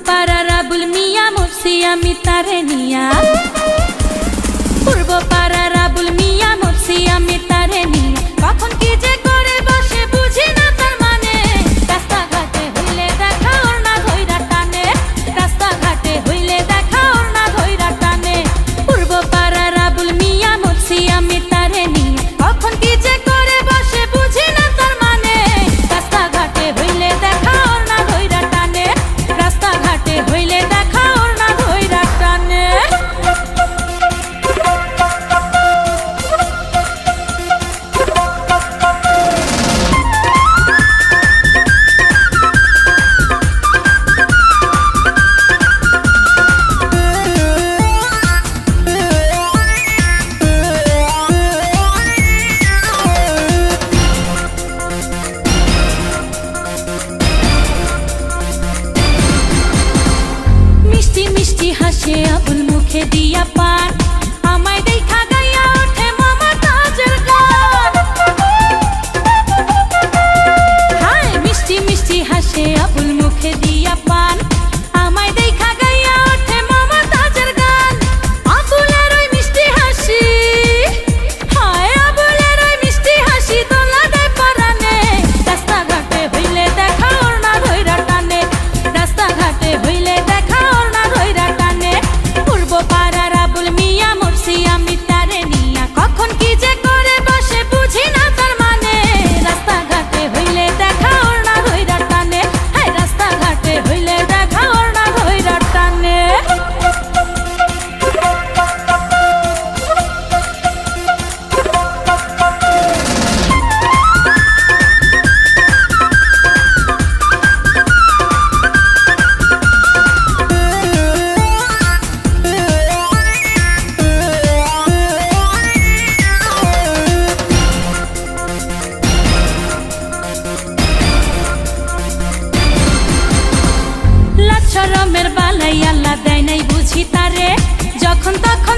পাড়ার আবুল মিয়া মুফসি আমি তারে নিয়া, পূর্ব পাড়ার আবুল মিয়া মুফসি আমি তারে নিয়া, কখন কি যে করে বসে বুঝি না তার মানে। রাস্তাঘাটে হইলে দেখা ওর না ধইরা টানে, রাস্তাঘাটে হইলে দেখা ওর না ধইরা টানে। পূর্ব পাড়ার আবুল মিয়া মুফসি আমি তারে নিয়া, কখন কি যে করে বসে বুঝি না তার মানে। রাস্তাঘাটে হইলে দেখা ওর না ধইরা টানে, রাস্তাঘাটে হইলে দেখা ওর না ধইরা টানে। মিষ্টি মিষ্টি হাসে আবুল মুখে দিয়া পান, আমায় দেখা গাইয়া ওঠে মমতাজের গান। হায় মিষ্টি মিষ্টি হাসে আবুল মুখে দিয়া পান, আমায় দেখা গাইয়া ওঠে মমতাজের গান। আবুলের ওই মিষ্টি হাসি, হায় আবুলের ওই মিষ্টি হাসি দোলা দেয় পরানে। রাস্তাঘাটে হইলে দেখা ওর না ধইরা টানে, রাস্তাঘাটে হইলে দেখা ওর না ধইরা টানে। পূর্ব পাড়ার আবুল মিয়া মুফসি আমি তারে নিয়া, কখন কি যে করে বসে বুঝি না তার মানে। রাস্তাঘাটে হইলে দেখা ওর না ধইরা টানে, হায় রাস্তাঘাটে হইলে দেখা ওর না ধইরা টানে। লাজ শরমের বালাই আল্লাহ দেয় নাই বুঝি তারে, যখন তখন